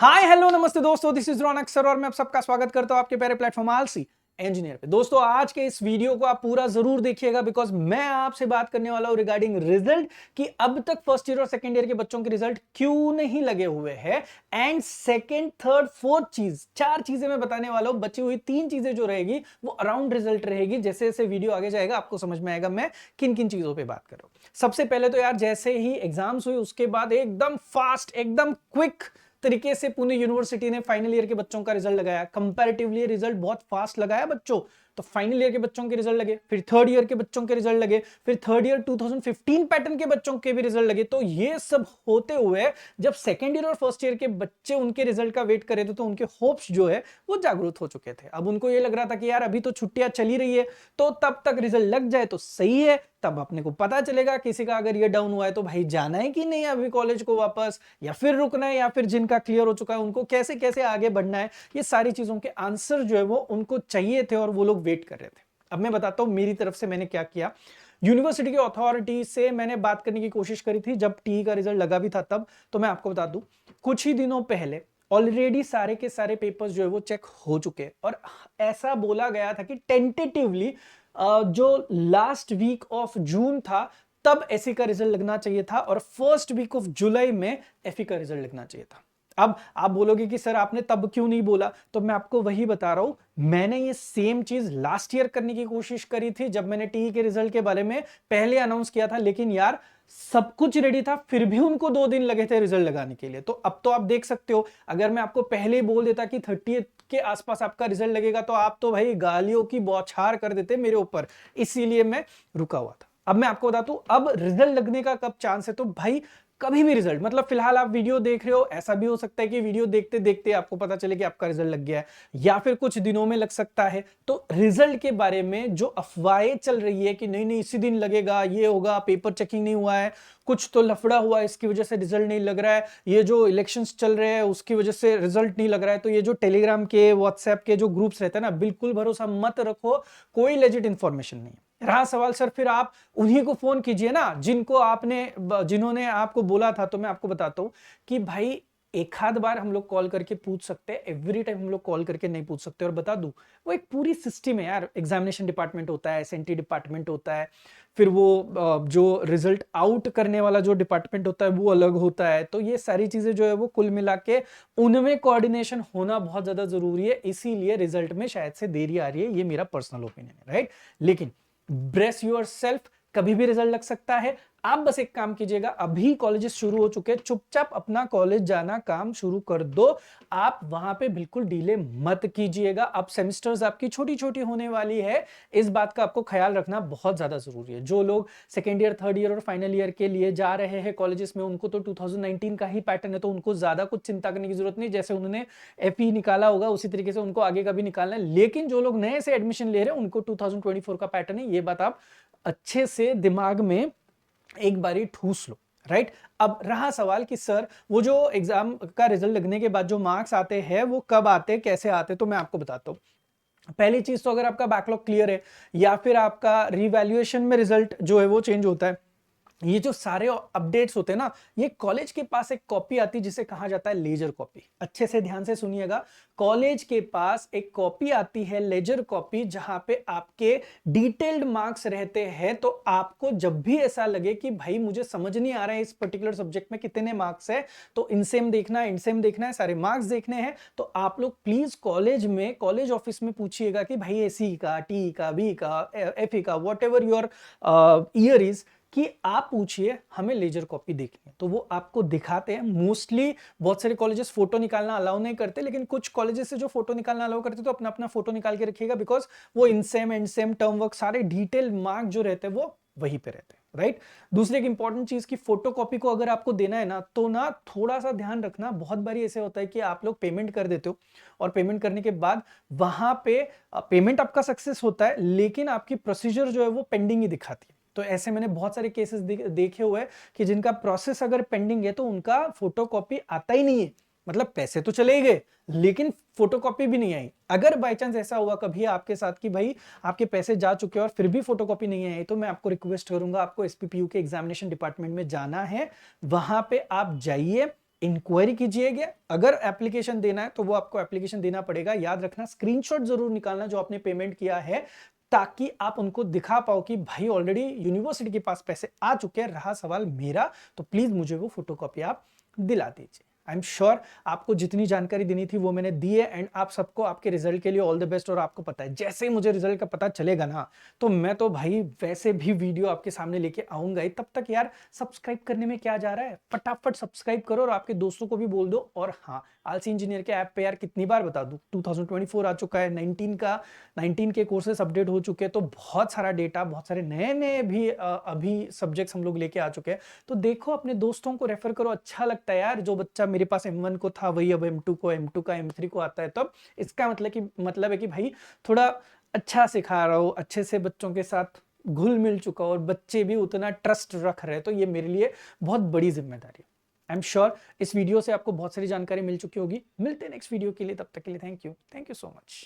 Hi hello नमस्ते दोस्तों, this is Raunak sir और मैं आप सबका स्वागत करता हूं आपके प्यारे प्लेटफॉर्म आलसी इंजीनियर पे। दोस्तों आज के इस वीडियो को आप पूरा जरूर देखिएगा बिकॉज मैं आपसे बात करने वाला हूं रिगार्डिंग रिजल्ट कि अब तक फर्स्ट ईयर और सेकंड ईयर के बच्चों के रिजल्ट क्यों नहीं लगे हुए हैं एंड सेकंड थर्ड फोर्थ चीज, चार चीजें मैं बताने वाला हूं। बची हुई तीन चीजें जो रहेगी वो अराउंड रिजल्ट रहेगी। जैसे जैसे वीडियो आगे जाएगा आपको समझ में आएगा मैं किन किन चीजों पर बात कर रहा हूं। सबसे पहले तो यार जैसे ही एग्जाम्स हुए उसके बाद एकदम फास्ट एकदम क्विक तरीके से पुणे यूनिवर्सिटी ने फाइनल ईयर के बच्चों का रिजल्ट लगाया। कंपैरेटिवली रिजल्ट बहुत फास्ट लगाया बच्चों। तो फाइनल ईयर के बच्चों के रिजल्ट लगे, फिर थर्ड ईयर के बच्चों के रिजल्ट लगे, फिर थर्ड ईयर 2015 पैटर्न के बच्चों के भी रिजल्ट लगे। तो ये सब होते हुए जब सेकंड ईयर और फर्स्ट ईयर के बच्चे उनके रिजल्ट का वेट कर रहे थे तो उनके होप्स जो है वो जागरूक हो चुके थे। अब उनको ये लग रहा था कि यार अभी तो छुट्टियां चली रही है तो तब तक रिजल्ट लग जाए तो सही है, तब अपने को पता चलेगा किसी का अगर ये डाउन हुआ है तो भाई जाना है कि नहीं अभी कॉलेज को वापस, या फिर रुकना है, या फिर जिनका क्लियर हो चुका है उनको कैसे कैसे आगे बढ़ना है। ये सारी चीजों के आंसर जो है वो उनको चाहिए थे और वो लोग वेट कर रहे थे। अब मैं बताता हूं मेरी तरफ से मैंने क्या किया। यूनिवर्सिटी की अथॉरिटी से मैंने बात करने की कोशिश करी थी जब टी का रिजल्ट लगा भी था तब। तो मैं आपको बता दूं कुछ ही दिनों पहले ऑलरेडी सारे के सारे पेपर्स जो है वो चेक हो चुके और ऐसा बोला गया था कि टेंटेटिवली जो लास्ट वीक ऑफ जून था तब एसई का रिजल्ट लगना चाहिए था और फर्स्ट वीक ऑफ जुलाई में एफई का रिजल्ट लगना चाहिए था। अब आप बोलोगे कि सर आपने तब क्यों नहीं बोला, तो मैं आपको वही बता रहा हूं। मैंने ये सेम चीज लास्ट ईयर करने की कोशिश करी थी जब मैंने टी के रिजल्ट के बारे में पहले अनाउंस किया था, लेकिन यार सब कुछ रेडी था फिर भी उनको 2 दिन लगे थे रिजल्ट लगाने के लिए। तो अब तो आप देख सकते हो, अगर मैं आपको पहले ही बोल देता कि 30 के आसपास आपका रिजल्ट लगेगा तो आप तो भाई गालियों की बौछार कर देते मेरे ऊपर। इसीलिए मैं रुका हुआ था। अब मैं आपको बताता हूं अब रिजल्ट लगने का कब चांस है। तो भाई कभी भी रिजल्ट, मतलब फिलहाल आप वीडियो देख रहे हो, ऐसा भी हो सकता है कि वीडियो देखते देखते आपको पता चले कि आपका रिजल्ट लग गया है, या फिर कुछ दिनों में लग सकता है। तो रिजल्ट के बारे में जो अफवाहें चल रही है कि नहीं नहीं इसी दिन लगेगा, ये होगा, पेपर चेकिंग नहीं हुआ है, कुछ तो लफड़ा हुआ है इसकी वजह से रिजल्ट नहीं लग रहा है, ये जो इलेक्शंस चल रहे हैं उसकी वजह से रिजल्ट नहीं लग रहा है, तो ये जो टेलीग्राम के व्हाट्सएप के जो ग्रुप्स रहते हैं ना, बिल्कुल भरोसा मत रखो, कोई लेजिट इंफॉर्मेशन नहीं है। रहा सवाल सर फिर आप उन्हीं को फोन कीजिए ना जिन्होंने आपको बोला था। तो मैं आपको बताता हूं कि भाई एक आध बार हम लोग कॉल करके पूछ सकते हैं, एवरी टाइम हम लोग कॉल करके नहीं पूछ सकते। और बता दूं वो एक पूरी सिस्टम है यार। एग्जामिनेशन डिपार्टमेंट होता है, एसएनटी डिपार्टमेंट होता है, फिर वो जो रिजल्ट आउट करने वाला जो डिपार्टमेंट होता है वो अलग होता है। तो ये सारी चीजें जो है वो कुल मिला के उनमें कोऑर्डिनेशन होना बहुत ज्यादा जरूरी है। इसीलिए रिजल्ट में शायद से देरी आ रही है, ये मेरा पर्सनल ओपिनियन है, राइट। लेकिन ब्रेस योर सेल्फ, कभी भी रिजल्ट लग सकता है। आप बस एक काम कीजिएगा, अभी कॉलेजेस शुरू हो चुके हैं, चुपचाप अपना कॉलेज जाना काम शुरू कर दो। आप वहां पे बिल्कुल डीले मत कीजिएगा। अब सेमेस्टर्स आपकी छोटी छोटी होने वाली है, इस बात का आपको ख्याल रखना बहुत ज्यादा जरूरी है। जो लोग सेकेंड ईयर थर्ड ईयर और फाइनल ईयर के लिए जा रहे हैं कॉलेजेस में, उनको तो 2019 का ही पैटर्न है, तो उनको ज्यादा कुछ चिंता करने की जरूरत नहीं। जैसे उन्होंने एफई निकाला होगा उसी तरीके से उनको आगे का भी निकालना है। लेकिन जो लोग नए से एडमिशन ले रहे हैं उनको 2024 का पैटर्न है, ये बात आप अच्छे से दिमाग में एक बारी ठूस लो, राइट। अब रहा सवाल कि सर वो जो एग्जाम का रिजल्ट लगने के बाद जो मार्क्स आते हैं वो कब आते, कैसे आते, तो मैं आपको बताता हूं। पहली चीज तो अगर आपका बैकलॉग क्लियर है या फिर आपका रिवैल्यूएशन में रिजल्ट जो है वो चेंज होता है, ये जो सारे अपडेट्स होते हैं ना, ये कॉलेज के पास एक कॉपी आती है जिसे कहा जाता है लेजर कॉपी। अच्छे से ध्यान से सुनिएगा, कॉलेज के पास एक कॉपी आती है लेजर कॉपी, जहां पे आपके डिटेल्ड मार्क्स रहते हैं। तो आपको जब भी ऐसा लगे कि भाई मुझे समझ नहीं आ रहा है इस पर्टिकुलर सब्जेक्ट में कितने मार्क्स है, तो इनसेम देखना है, इनसेम देखना है, सारे मार्क्स देखने हैं, तो आप लोग प्लीज कॉलेज में, कॉलेज ऑफिस में पूछिएगा कि भाई एसी का, टी का, बी का, एफ का, what ever your year is, कि आप पूछिए हमें लेजर कॉपी देखनी है। तो वो आपको दिखाते हैं। मोस्टली बहुत सारे कॉलेजेस फोटो निकालना अलाउ नहीं करते, लेकिन कुछ कॉलेजेस से जो फोटो निकालना अलाउ करते तो अपना अपना फोटो निकाल के रखिएगा, बिकॉज वो इनसेम एंडसेम टर्म वर्क सारे डिटेल मार्क जो रहते हैं वो वहीं पे रहते हैं, राइट। दूसरी एक इंपॉर्टेंट चीज की फोटो कॉपी को अगर आपको देना है ना, तो ना थोड़ा सा ध्यान रखना। बहुत बारी ऐसे होता है कि आप लोग पेमेंट कर देते हो और पेमेंट करने के बाद वहां पे पेमेंट आपका सक्सेस होता है, लेकिन आपकी प्रोसीजर जो है वो पेंडिंग ही दिखाती है। तो ऐसे मैंने बहुत सारे केसेस देखे हुए हैं कि जिनका प्रोसेस अगर पेंडिंग है तो उनका फोटोकॉपी आता ही नहीं है। मतलब पैसे तो चले गए लेकिन फोटोकॉपी भी नहीं आई। अगर बाय चांस ऐसा हुआ कभी आपके साथ कि भाई आपके पैसे जा चुके हैं और फिर भी फोटोकॉपी नहीं आई, तो मैं आपको रिक्वेस्ट करूंगा, आपको एसपीपीयू के एग्जामिनेशन डिपार्टमेंट में जाना है, वहां पे आप जाइए, इंक्वायरी कीजिएगा। अगर एप्लीकेशन देना है तो वो आपको एप्लीकेशन देना पड़ेगा। याद रखना, स्क्रीनशॉट जरूर निकालना जो आपने पेमेंट किया है, ताकि आप उनको दिखा पाओ कि भाई ऑलरेडी यूनिवर्सिटी के पास पैसे आ चुके हैं। रहा सवाल मेरा, तो प्लीज मुझे वो फोटोकॉपी आप दिला दीजिए। आई एम श्योर आपको जितनी जानकारी देनी थी वो मैंने दी है। एंड आप सबको आपके रिजल्ट के लिए ऑल द बेस्ट। और आपको पता है, जैसे ही मुझे रिजल्ट का पता चलेगा ना, तो मैं तो भाई वैसे भी वीडियो आपके सामने लेके आऊंगा ही। तब तक यार सब्सक्राइब करने में क्या जा रहा है, फटाफट सब्सक्राइब करो और आपके दोस्तों को भी बोल दो। और हाँ, आलसी इंजीनियर के ऐप पे यार कितनी बार बता दूं, 2024 आ चुका है, 19 के कोर्सेस अपडेट हो चुके हैं, तो बहुत सारा डेटा, बहुत सारे नए नए भी अभी सब्जेक्ट्स हम लोग लेके आ चुके हैं। तो देखो, अपने दोस्तों को रेफर करो। अच्छा लगता है यार, जो बच्चा मेरे पास M1 को था वही अब M2 को, M2 का M3 को आता है। तब इसका मतलब है कि भाई थोड़ा अच्छा सिखा रहा हूं, अच्छे से बच्चों के साथ घुल मिल चुका और बच्चे भी उतना ट्रस्ट रख रहे हैं। तो ये मेरे लिए बहुत बड़ी जिम्मेदारी है। आई एम श्योर इस वीडियो से आपको बहुत सारी जानकारी मिल चुकी होगी। मिलते हैं नेक्स्ट वीडियो के लिए, तब तक के लिए थैंक यू सो मच।